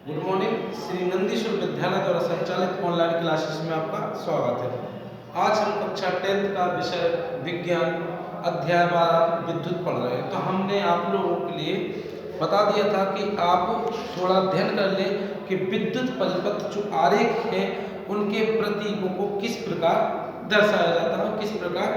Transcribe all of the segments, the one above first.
Good morning. Shri Nandishwar विद्यालय द्वारा संचालित ऑनलाइन क्लासेस में आपका स्वागत है। आज हम कक्षा 10th का विषय विज्ञान अध्याय 12 विद्युत पढ़ रहे हैं। तो हमने आप लोगों के लिए बता दिया था कि आप थोड़ा अध्ययन कर लें कि विद्युत परिपथ जो आरेख है उनके प्रतीकों को किस प्रकार दर्शाया जाता है, किस प्रकार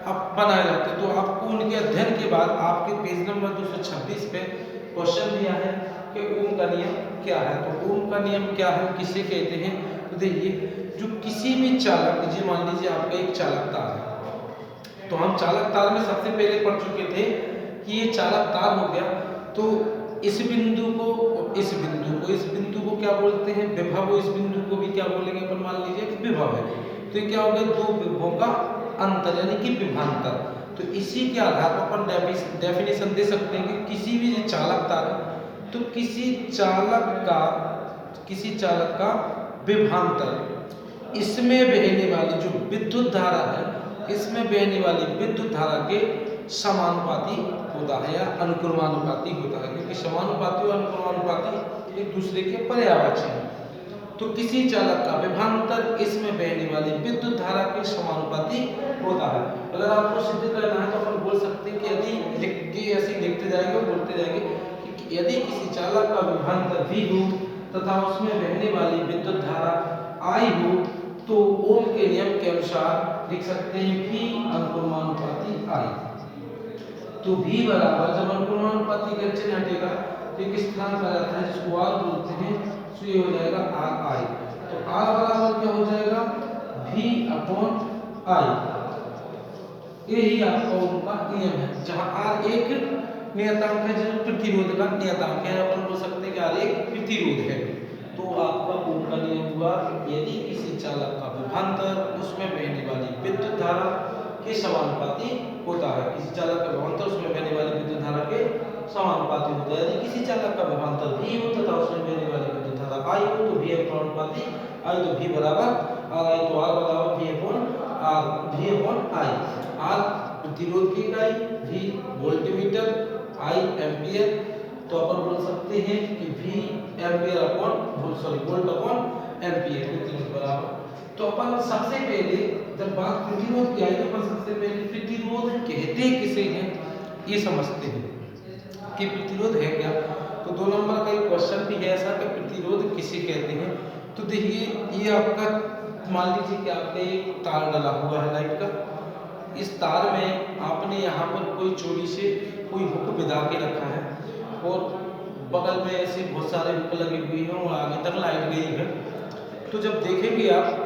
आप बनाए जाते हैं। तो आपको उनके अध्ययन के बाद आपके पेज नंबर 226 पे क्वेश्चन दिया है कि ओम का नियम क्या है। तो ओम का नियम क्या है, किसे कहते हैं। तो देखिए, जो किसी भी चालक, जी मान लीजिए आपका एक चालक तार है, तो हम चालक तार में सबसे पहले पढ़ चुके थे कि ये चालक तार हो गया। तो इस बिंदु को इस बिंदु को क्या बोलते हैं, विभव। इस बिंदु को भी क्या बोलेंगे अपन, मान लीजिए कि विभव है। तो ये क्या हो गया, दो विभवों का अंतर यानी कि विभवांतर। तो इसी के आधार पर अपन डेफिनेशन दे सकते हैं कि किसी भी चालक तार है तो किसी चालक का विभवांतर, इसमें बहने वाली जो विद्युत धारा है, इसमें बहने वाली विद्युत धारा के समानुपाती होता है या अनुक्रमानुपाती होता है, क्योंकि समानुपाती और अनुक्रमानुपाती एक दूसरे के पर्यायवाची हैं। तो किसी चालक का विभवांतर इसमें बहने वाली विद्युत धारा के समानुपाती होता है। अगर आपको सिद्ध करना है तो अपन बोल सकते हैं कि यदि ऐसे लिखते जाएंगे और बोलते जाएंगे कि यदि किसी चालक का विभवांतर V हो तथा उसमें बहने वाली विद्युत धारा I हो, तो ओम के नियम के अनुसार लिख सकते हैं V अनुक्रमानुपाती I। तो V बराबर, जब अनुक्रमानुपाती का चिन्ह हटेगा तो एक स्थान पर आता है जिसको R बोलते हैं, तो ये हो जाएगा RI। तो R बराबर क्या हो जाएगा, V अपॉन I। यही आपका ओम का नियम है, जहां R एक नियतांक है, जो प्रतिरोध का नियतांक है। अपन बोल सकते हैं कि R एक प्रतिरोध है। तो आपका ओम का नियम हुआ, यदि किसी चालक का विभवांतर उसमें बहने वाली विद्युत धारा के समानुपाती होता है, किसी चालक का विभवांतर उसमें बहने वाली विद्युत धारा के समानुपाती होता है। यदि किसी चालक का विभवांतर V हो तथा उसमें बहने वाली विद्युत धारा I हो, तो V अनुपाती I, तो V बराबर RI। तो R बराबर V अपॉन I। R प्रतिरोध की इकाई, V वोल्टमीटर, I एम्पियर। तो अपन बोल सकते हैं कि V ampere volt upon ampere प्रतिरोध बराबर। तो अपन सबसे पहले जब बात प्रतिरोध की आई तो अपन सबसे पहले प्रतिरोध कहते किसे हैं ये समझते हैं कि प्रतिरोध है क्या। तो 2 नंबर का एक क्वेश्चन भी है ऐसा कि प्रतिरोध किसे कहते हैं। तो देखिए, ये आपका मान लीजिए कि आपका एक तार डला हुआ है लाइट का। इस तार में आपने यहाँ पर कोई चोरी से कोई हुक बिधा के रखा है और बगल में ऐसे बहुत सारे हुक लगे हुए हैं और आगे तक लाइट गई है। तो जब देखेंगे आप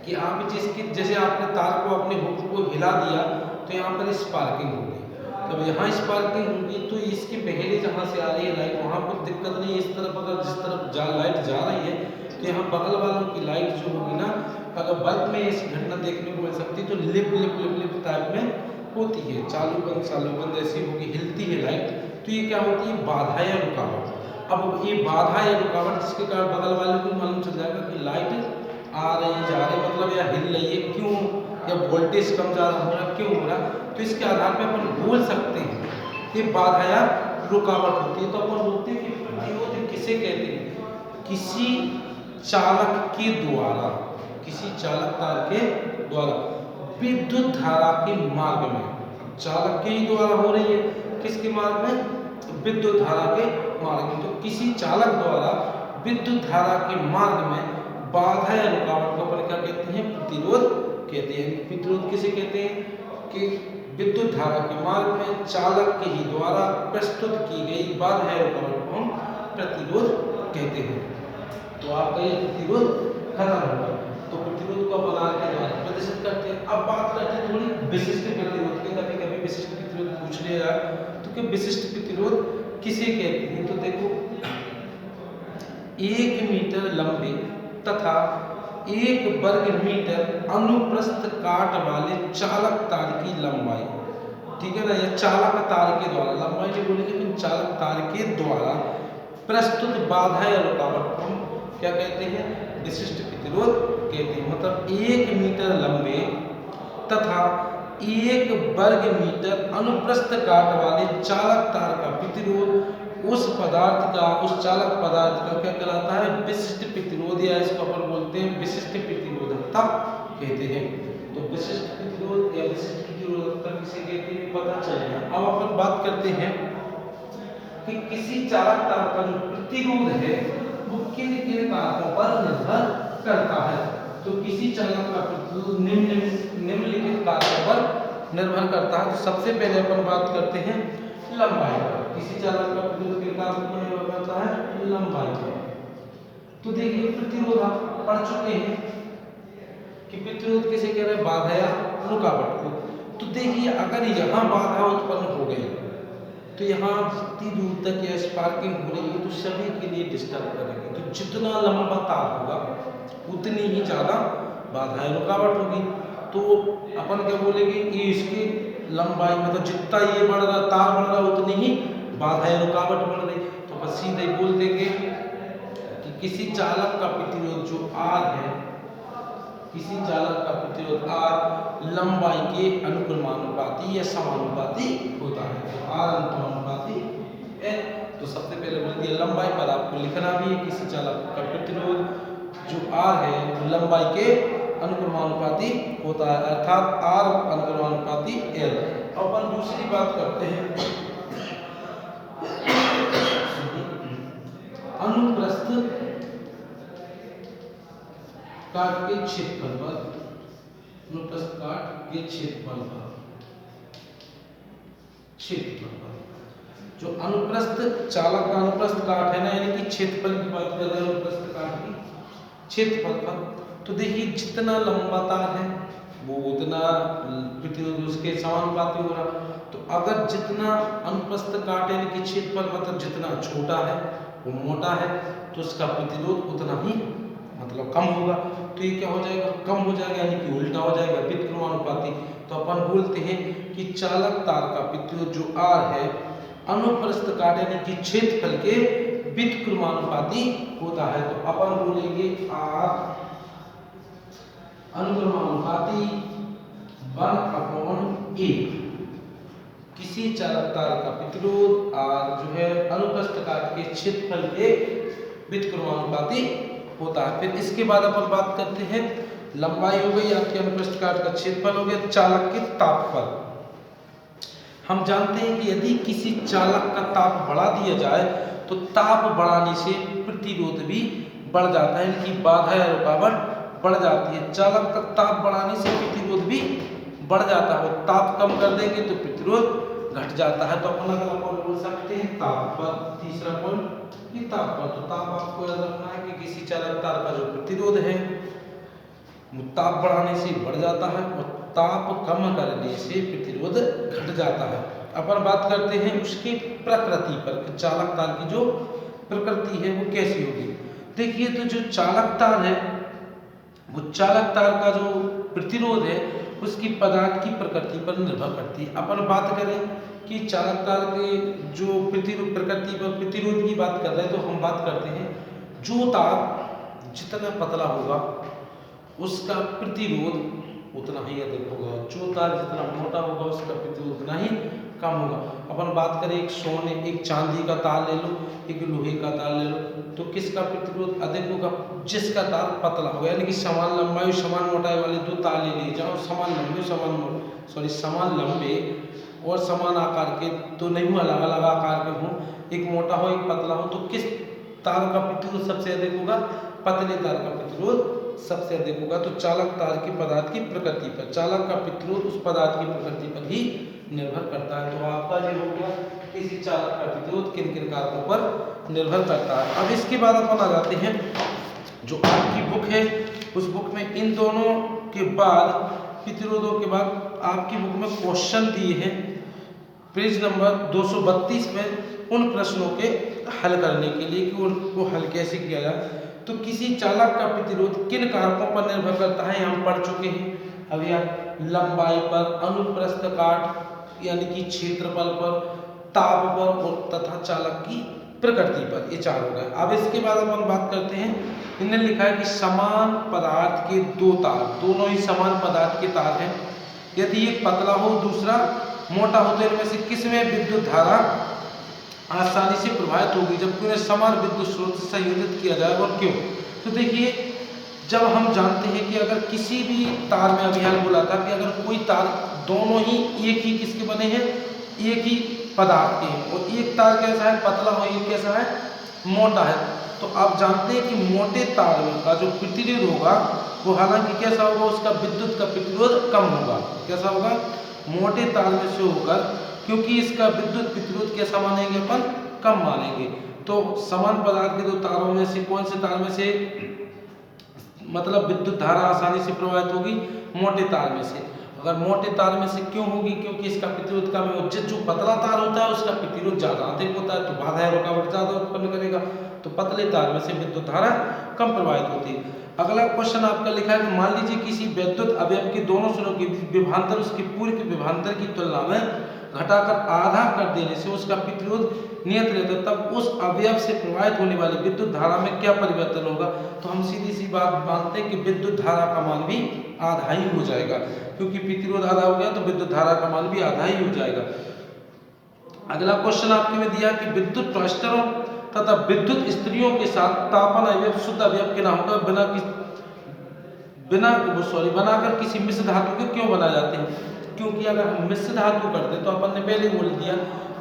कि आप जैसे आपने तार को, अपने हुक को हिला दिया तो यहाँ पर स्पार्किंग होगी। जब यहाँ स्पार्किंग होगी तो इसके पहले जहाँ से आ रही है लाइट वहाँ पर दिक्कत नहीं है। इस तरफ अगर जिस तरफ लाइट जा रही है तो यहाँ बगल वालों की लाइट जो होगी ना, अगर बल्ब में ऐसी घटना देखने को मिल सकती है तो lip lip lip lip type में होती है, चालू बंद ऐसी होगी, हिलती है लाइट। तो ये क्या होती है, बाधा या रुकावट। अब ये बाधा या रुकावट जिसके कारण बगल वाले को मालूम चल जाएगा कि लाइट आ रही जा रही, मतलब या हिल रही है क्यों, या वोल्टेज कम ज़्यादा हो रहा क्यों हो रहा। तो इसके आधार पर अपन बोल सकते हैं कि बाधा या रुकावट होती है। तो अपन बोलते हैं कि प्रतिरोध किसे कहते हैं, किसी चालक के द्वारा, किसी चालक तार के द्वारा विद्युत धारा के मार्ग में, चालक के ही द्वारा हो रही है, किसके मार्ग में, विद्युत धारा के मार्ग में। तो किसी चालक द्वारा विद्युत धारा के मार्ग में बाधा या रुकावट को अपन क्या कहते हैं, प्रतिरोध कहते हैं। प्रतिरोध किसे कहते हैं कि विद्युत धारा के मार्ग में चालक के ही द्वारा प्रस्तुत की गई बाधा या रुकावट को हम प्रतिरोध कहते हैं। तो आपका ये प्रतिरोध खत्म होगा। तो प्रतिरोध को बना के द्वारा प्रदर्शित करते हैं। अब बात करते हैं थोड़ी विशिष्ट प्रतिरोध की। कभी कभी विशिष्ट प्रतिरोध पूछ लिया तो कि विशिष्ट प्रतिरोध किसे कहते हैं। तो देखो, 1 मीटर लंबे तथा 1 वर्ग मीटर अनुप्रस्थ काट वाले चालक तार की लंबाई, ठीक है ना, या चालक तार के द्वारा, लंबाई नहीं बोलेंगे लेकिन चालक तार के द्वारा प्रस्तुत बाधा या रुकावट को क्या कहते हैं, विशिष्ट प्रतिरोध कहते हैं। मतलब 1 मीटर लंबे तथा 1 वर्ग मीटर अनुप्रस्थ काट वाले चालक तार का प्रतिरोध उस पदार्थ का, उस चालक पदार्थ का क्या कहलाता है, विशिष्ट प्रतिरोध, या इसको अपन बोलते हैं विशिष्ट प्रतिरोधकता कहते हैं। तो विशिष्ट प्रतिरोध या विशिष्ट प्रतिरोधकता किसे कहते हैं पता चलेगा। अब अपन बात करते हैं कि किसी चालक तार का जो प्रतिरोध है वो किन किन कारकों पर निर्भर करता है। तो किसी चालक का प्रतिरोध निम्नलिखित कारकों पर निर्भर करता है। तो सबसे पहले अपन बात करते हैं लंबाई पर। किसी चालक का प्रतिरोध किन कारकों पर निर्भर करता है, लंबाई पर। तो देखिए प्रतिरोध आप पढ़ चुके हैं कि प्रतिरोध किसे कह रहे हैं, बाधा या रुकावट को। तो देखिए अगर यहाँ बाधा उत्पन्न हो गई तो यहाँ जितनी दूर तक या स्पार्किंग हो रही है तो सभी के लिए डिस्टर्ब करेगी। तो जितना लंबा तार होगा उतनी ही ज़्यादा बाधा या रुकावट होगी। तो अपन क्या बोलेंगे, ये इसकी लंबाई मतलब जितना ये बढ़ रहा, तार बढ़ रहा, उतनी ही बाधा या रुकावट बढ़ रही। तो बस सीधे बोल देंगे कि किसी चालक का प्रतिरोध जो R है, किसी चालक का प्रतिरोध R लंबाई के अनुक्रमानुपाती या समानुपाती होता है। तो R अनुक्रमानुपाती है। तो सबसे पहले बोल दिया लंबाई पर आपको लिखना भी है, किसी चालक का प्रतिरोध जो R है वो लंबाई के अनुक्रमानुपाती होता है, अर्थात R अनुक्रमानुपाती L। अपन दूसरी बात करते हैं अनुप्रस्थ काट के क्षेत्रफल पर, अनुप्रस्थ काट के क्षेत्रफल पर जो अनुप्रस्थ चालक का अनुप्रस्थ काट है ना, यानी कि क्षेत्रफल की बात कर रहे हैं, अनुप्रस्थ काट की क्षेत्रफल पर। तो देखिए जितना लंबा तार है वो उतना प्रतिरोध उसके समानुपाती हो रहा। तो अगर जितना अनुप्रस्थ काट यानी कि क्षेत्रफल मतलब जितना छोटा है वो मोटा है तो उसका प्रतिरोध उतना ही मतलब कम होगा। तो ये क्या हो जाएगा, कम हो जाएगा, यानी कि उल्टा हो जाएगा, व्युत्क्रमानुपाती। तो अपन बोलते हैं कि चालक तार का प्रतिरोध जो R है अनुप्रस्थ काट यानी कि क्षेत्रफल के व्युत्क्रमानुपाती होता है। तो अपन बोलेंगे R अनुक्रमानुपाती 1/1। किसी चालक तार का प्रतिरोध R जो है अनुप्रस्थ काट के क्षेत्रफल के व्युत्क्रमानुपाती होता है। फिर इसके बाद अपन बात करते हैं लंबाई हो गई आपके, अनुप्रस्थ काट का क्षेत्रफल हो गया, चालक के ताप पर। हम जानते हैं कि यदि किसी चालक का ताप बढ़ा दिया जाए तो ताप बढ़ाने से प्रतिरोध भी बढ़ जाता है, इनकी बाधा या रुकावट बढ़ जाती है। चालक का ताप बढ़ाने से प्रतिरोध भी बढ़ जाता है, ताप कम कर देंगे तो प्रतिरोध घट जाता है। तो अपन अगर अपन बोल सकते हैं ताप पर, तीसरा पॉइंट ये ताप पर। तो ताप आपको याद रखना है कि किसी चालक तार का जो प्रतिरोध है वो ताप बढ़ाने से बढ़ जाता है और ताप कम करने से प्रतिरोध घट जाता है। अपन बात करते हैं उसकी प्रकृति पर, चालक तार की जो प्रकृति है वो कैसी होगी। देखिए तो जो चालक तार है वो चालक तार का जो प्रतिरोध है उसकी पदार्थ की प्रकृति पर निर्भर करती है। अपन बात करें कि चालक तार के जो प्रतिरोध प्रकृति पर प्रतिरोध की बात कर रहे हैं तो हम बात करते हैं जो तार जितना पतला होगा उसका प्रतिरोध उतना ही अधिक होगा, जो तार जितना मोटा होगा उसका प्रतिरोध उतना ही कम होगा। अपन बात करें एक सोने एक चांदी का तार ले लो, एक लोहे का तार ले लो, तो किसका प्रतिरोध अधिक होगा, जिसका तार पतला होगा। यानी कि समान लंबाई समान मोटाई वाले दो तार ले जाओ, समान लंबे समान लंबे और समान आकार के तो नहीं हो, अलग अलग आकार के हों, एक मोटा हो एक पतला हो, तो किस तार का प्रतिरोध सबसे अधिक होगा, पतले तार का प्रतिरोध सबसे अधिक होगा। तो चालक तार के पदार्थ की प्रकृति पर, चालक का प्रतिरोध उस पदार्थ की प्रकृति पर ही निर्भर करता है। तो आपका जो हो गया किसी चालक का प्रतिरोध किन किन कारकों पर निर्भर करता है। अब इसके बाद अपन आ जाते हैं जो आपकी बुक है, उस बुक में इन दोनों के बाद प्रतिरोधों के बाद आपकी बुक में क्वेश्चन दिए हैं पेज नंबर 232 में उन प्रश्नों के हल करने के लिए कि उनको हल कैसे किया जाए। तो किसी चालक का प्रतिरोध किन कारकों पर निर्भर करता है हम पढ़ चुके हैं। अब यहाँ लंबाई पर, अनुप्रस्थ काट यानी कि क्षेत्रफल पर, ताप पर और तथा चालक की प्रकृति पर, ये चार हो गए। अब इसके बाद अपन बात करते हैं, इन्हें लिखा है कि समान पदार्थ के दो तार, दोनों ही समान पदार्थ के तार हैं, यदि एक पतला हो दूसरा मोटा हो तो इनमें से किसमें विद्युत धारा आसानी से प्रभावित होगी जबकि उन्हें समान विद्युत स्रोत से संयोजित किया जाए, और क्यों? तो देखिए, जब हम जानते हैं कि अगर किसी भी तार में, अभी हाल बोला था कि अगर कोई तार, दोनों ही एक ही किसके बने हैं, एक ही पदार्थ के हैं, और एक तार कैसा है, पतला, और एक कैसा है, मोटा है, तो आप जानते हैं कि मोटे तार में का जो प्रतिरोध होगा वो हालांकि कैसा होगा, उसका विद्युत का प्रतिरोध कम होगा। कैसा होगा? मोटे तार में से होकर, क्योंकि इसका विद्युत प्रतिरोध कैसा मानेंगे अपन, कम मानेंगे। तो समान पदार्थ के दो तारों में से कौन से तार में से मतलब विद्युत धारा आसानी से प्रवाहित होगी? मोटे तार में से। अगर मोटे तार में से क्यों होगी? क्योंकि इसका प्रतिरोध कम है। जो पतला तार होता है उसका प्रतिरोध ज्यादा अधिक होता है, तो बाधा रुकावट ज्यादा उत्पन्न करेगा, तो पतले तार में से विद्युत धारा कम प्रवाहित होती है। अगला क्वेश्चन आपका लिखा है कि मान लीजिए किसी विद्युत अवयव के दोनों सिरों के बीच विभवांतर उसके पूर्व के विभवांतर की तुलना में घटाकर आधा कर देने से उसका प्रतिरोध नियत रहता है, तब उस अवयव से प्रवाहित होने वाली विद्युत धारा में क्या परिवर्तन होगा? तो हम सीधी सी बात मानते हैं कि विद्युत धारा का मान भी आधा ही हो जाएगा, क्योंकि प्रतिरोध आधा हो गया तो विद्युत धारा का मान भी आधा ही हो जाएगा। अगला क्वेश्चन आपके में दिया कि विद्युत ट्रांजिस्टरों तथा विद्युत स्त्रियों के साथ तापन अवयव शुद्ध अवयव के ना होकर बनाकर किसी मिश्र धातु के क्यों बनाए जाते हैं? क्योंकि अगर हम मिश्र धातु करते तो अपन ने पहले बोल दिया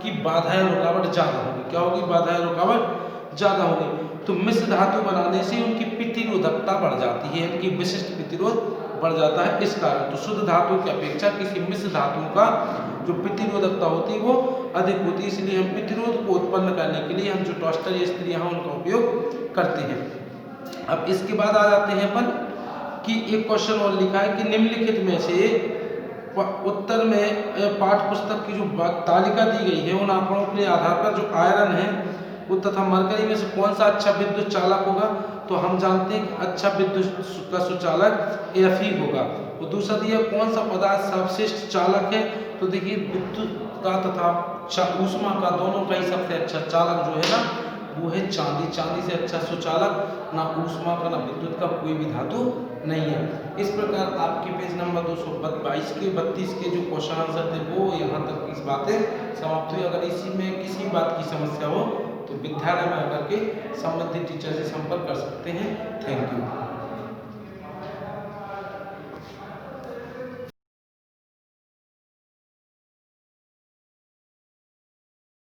कि बाधाएं रुकावट ज्यादा होगी। क्या होगी? बाधाएं रुकावट ज्यादा होगी। तो मिश्र धातु बनाने से उनकी प्रतिरोधकता बढ़ जाती है, उनकी विशिष्ट प्रतिरोध बढ़ जाता है। इस कारण तो शुद्ध धातु की अपेक्षा किसी मिश्र धातु का जो प्रतिरोधकता होती है वो अधिक होती है, इसलिए हम प्रतिरोध को उत्पन्न करने के लिए हम जो ट्रांजिस्टर या स्त्रियां हैं उनका उपयोग करते हैं। अब इसके बाद आ जाते हैं अपन कि एक क्वेश्चन और लिखा है कि निम्नलिखित में से उत्तर में पाठ्य पुस्तक की जो तालिका दी गई है उन आंकड़ों के आधार पर जो आयरन है वो तथा मरकरी में से कौन सा अच्छा विद्युत चालक होगा? तो हम जानते हैं कि अच्छा विद्युत का सुचालक Fe होगा। और दूसरा दिया कौन सा पदार्थ सर्वश्रेष्ठ चालक है? तो देखिए, विद्युत का तथा ऊष्मा का दोनों का ही सबसे अच्छा चालक जो है ना वो है चांदी। चांदी से अच्छा सुचालक ना ऊष्मा का ना विद्युत का कोई भी धातु नहीं है। इस प्रकार आपके पेज नंबर 222 के 32 के जो क्वेश्चन आंसर थे वो यहाँ तक की बातें समाप्त हुई। अगर इसी में किसी बात की समस्या हो तो विद्यालय में आकर के संबंधित टीचर से संपर्क कर सकते हैं। Thank you.